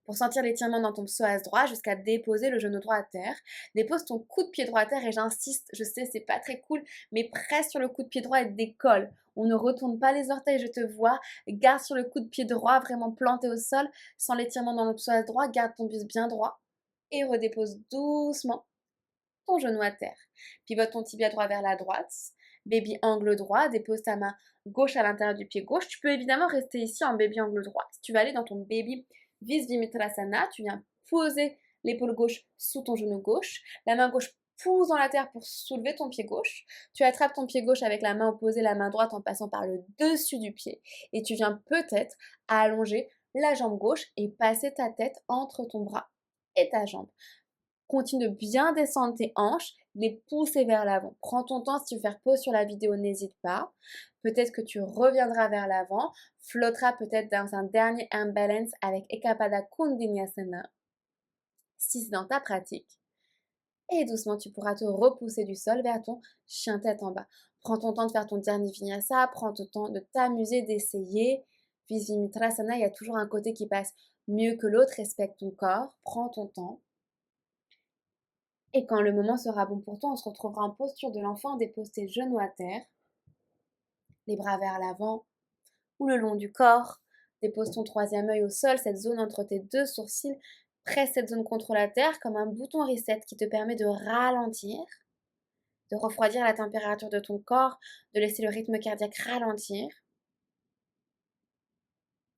pour sentir l'étirement dans ton psoas droit jusqu'à déposer le genou droit à terre. Dépose ton coup de pied droit à terre et j'insiste, je sais c'est pas très cool, mais presse sur le coup de pied droit et décolle. On ne retourne pas les orteils, je te vois. Garde sur le coup de pied droit, vraiment planté au sol, sans l'étirement dans le psoas droit, garde ton buste bien droit et redépose doucement ton genou à terre. Pivote ton tibia droit vers la droite. Baby angle droit, dépose ta main gauche à l'intérieur du pied gauche. Tu peux évidemment rester ici en baby angle droit. Si tu vas aller dans ton baby Visvimitrasana, tu viens poser l'épaule gauche sous ton genou gauche. La main gauche pousse dans la terre pour soulever ton pied gauche. Tu attrapes ton pied gauche avec la main opposée, la main droite en passant par le dessus du pied. Et tu viens peut-être allonger la jambe gauche et passer ta tête entre ton bras et ta jambe. Continue de bien descendre tes hanches, les pousser vers l'avant. Prends ton temps, si tu veux faire pause sur la vidéo, n'hésite pas. Peut-être que tu reviendras vers l'avant, flotteras peut-être dans un dernier imbalance avec Ekapada Kundinyasana, si c'est dans ta pratique. Et doucement, tu pourras te repousser du sol vers ton chien tête en bas. Prends ton temps de faire ton dernier vinyasa, prends ton temps de t'amuser, d'essayer. Visvimitrasana, il y a toujours un côté qui passe mieux que l'autre, respecte ton corps, prends ton temps. Et quand le moment sera bon pour toi, on se retrouvera en posture de l'enfant, dépose tes genoux à terre, les bras vers l'avant ou le long du corps. Dépose ton troisième œil au sol, cette zone entre tes deux sourcils. Presse cette zone contre la terre comme un bouton reset qui te permet de ralentir, de refroidir la température de ton corps, de laisser le rythme cardiaque ralentir,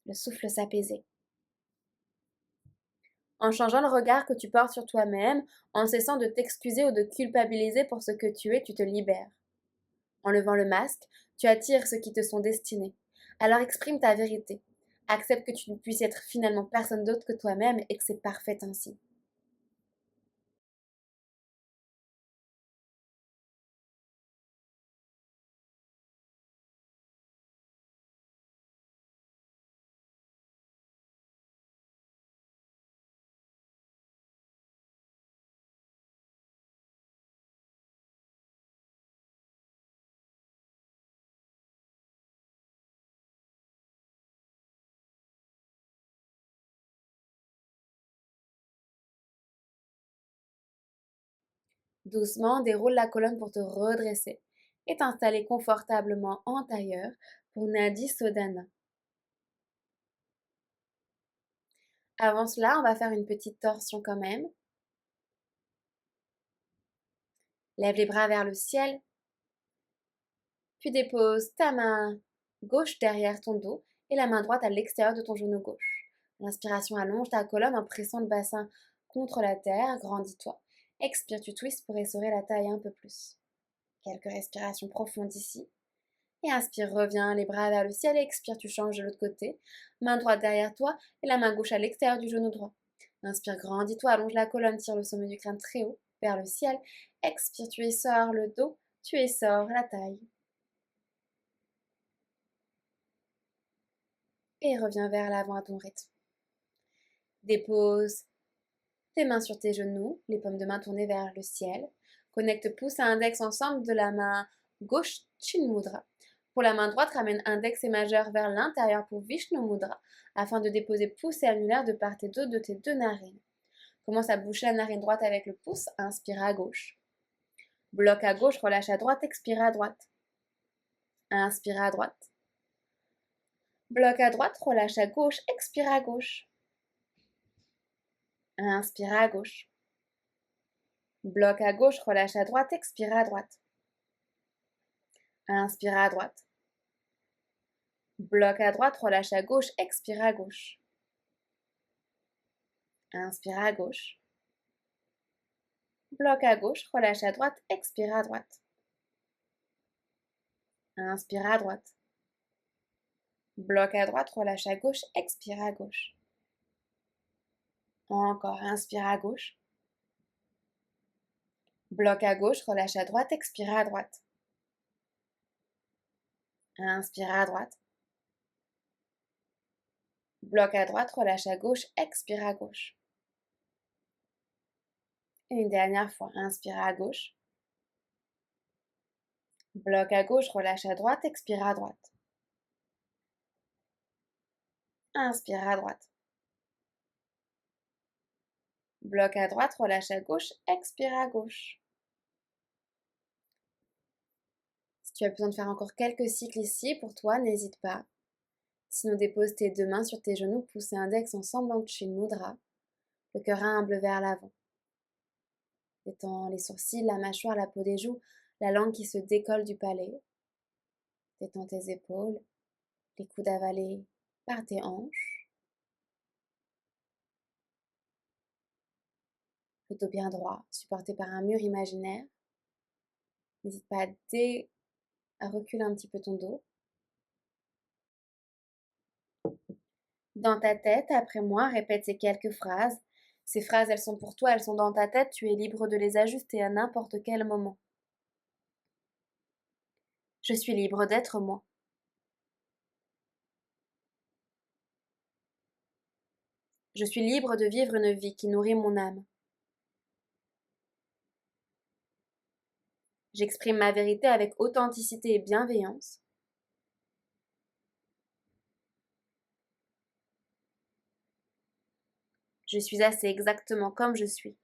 le souffle s'apaiser. En changeant le regard que tu portes sur toi-même, en cessant de t'excuser ou de culpabiliser pour ce que tu es, tu te libères. En levant le masque, tu attires ceux qui te sont destinés. Alors exprime ta vérité. Accepte que tu ne puisses être finalement personne d'autre que toi-même et que c'est parfait ainsi. Doucement, déroule la colonne pour te redresser et t'installer confortablement en tailleur pour Nadi Sodhana. Avant cela, on va faire une petite torsion quand même. Lève les bras vers le ciel, puis dépose ta main gauche derrière ton dos et la main droite à l'extérieur de ton genou gauche. L'inspiration allonge ta colonne en pressant le bassin contre la terre, grandis-toi. Expire, tu twists pour essorer la taille un peu plus. Quelques respirations profondes ici. Et inspire, reviens les bras vers le ciel. Et expire, tu changes de l'autre côté. Main droite derrière toi et la main gauche à l'extérieur du genou droit. Inspire, grandis-toi, allonge la colonne, tire le sommet du crâne très haut vers le ciel. Expire, tu essores le dos, tu essores la taille. Et reviens vers l'avant à ton rythme. Dépose tes mains sur tes genoux, les paumes de main tournées vers le ciel. Connecte pouce et index ensemble de la main gauche, Chin Mudra. Pour la main droite, ramène index et majeur vers l'intérieur pour Vishnu Mudra, afin de déposer pouce et annulaire de part et d'autre de tes deux narines. Commence à boucher la narine droite avec le pouce, inspire à gauche. Bloc à gauche, relâche à droite, expire à droite. Inspire à droite. Bloc à droite, relâche à gauche, expire à gauche. Inspire à gauche. Bloc à gauche, relâche à droite, expire à droite. Inspire à droite. Bloc à droite, relâche à gauche, expire à gauche. Inspire à gauche. Bloc à gauche, relâche à droite, expire à droite. Inspire à droite. Bloc à droite, relâche à gauche, expire à gauche. Encore, inspire à gauche. Bloc à gauche, relâche à droite, expire à droite. Inspire à droite. Bloc à droite, relâche à gauche, expire à gauche. Et une dernière fois, inspire à gauche. Bloc à gauche, relâche à droite, expire à droite. Inspire à droite. Bloc à droite, relâche à gauche, expire à gauche. Si tu as besoin de faire encore quelques cycles ici, pour toi, n'hésite pas. Sinon, dépose tes deux mains sur tes genoux, pouce et index ensemble en Chin Mudra, le cœur humble vers l'avant. Détends les sourcils, la mâchoire, la peau des joues, la langue qui se décolle du palais. Détends tes épaules, les coudes avalés par tes hanches. Le dos bien droit, supporté par un mur imaginaire. N'hésite pas à reculer un petit peu ton dos. Dans ta tête, après moi, répète ces quelques phrases. Ces phrases, elles sont pour toi, elles sont dans ta tête, tu es libre de les ajuster à n'importe quel moment. Je suis libre d'être moi. Je suis libre de vivre une vie qui nourrit mon âme. J'exprime ma vérité avec authenticité et bienveillance. Je suis assez exactement comme je suis.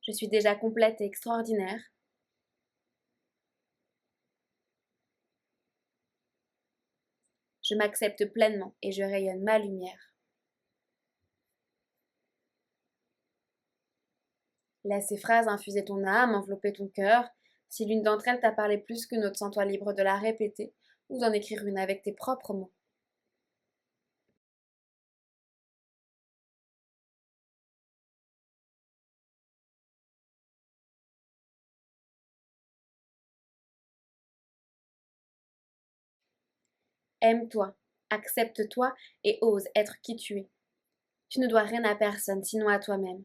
Je suis déjà complète et extraordinaire. Je m'accepte pleinement et je rayonne ma lumière. Laisse ces phrases infuser ton âme, envelopper ton cœur. Si l'une d'entre elles t'a parlé plus qu'une autre, sens-toi libre de la répéter ou d'en écrire une avec tes propres mots. Aime-toi, accepte-toi et ose être qui tu es. Tu ne dois rien à personne, sinon à toi-même.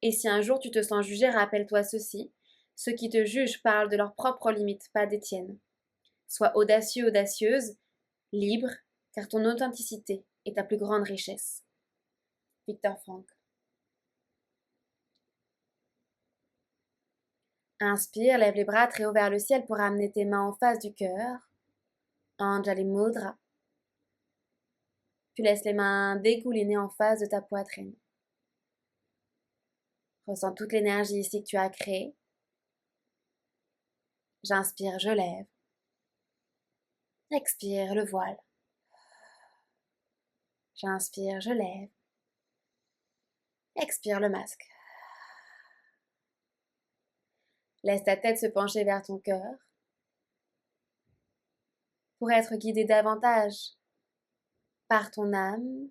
Et si un jour tu te sens jugé, rappelle-toi ceci. Ceux qui te jugent parlent de leurs propres limites, pas des tiennes. Sois audacieux, audacieuse, libre, car ton authenticité est ta plus grande richesse. Victor Frank. Inspire, lève les bras très haut vers le ciel pour amener tes mains en face du cœur. Anjali Mudra. Tu laisses les mains dégouliner en face de ta poitrine. Ressens toute l'énergie ici que tu as créée. J'inspire, je lève. Expire, le voile. J'inspire, je lève. Expire le masque. Laisse ta tête se pencher vers ton cœur pour être guidé davantage par ton âme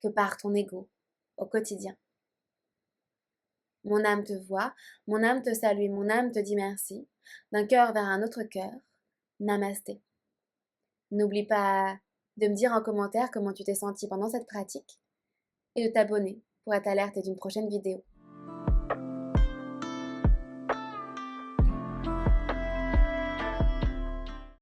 que par ton ego au quotidien. Mon âme te voit, mon âme te salue, mon âme te dit merci. D'un cœur vers un autre cœur. Namasté. N'oublie pas de me dire en commentaire comment tu t'es senti pendant cette pratique et de t'abonner pour être alerté d'une prochaine vidéo.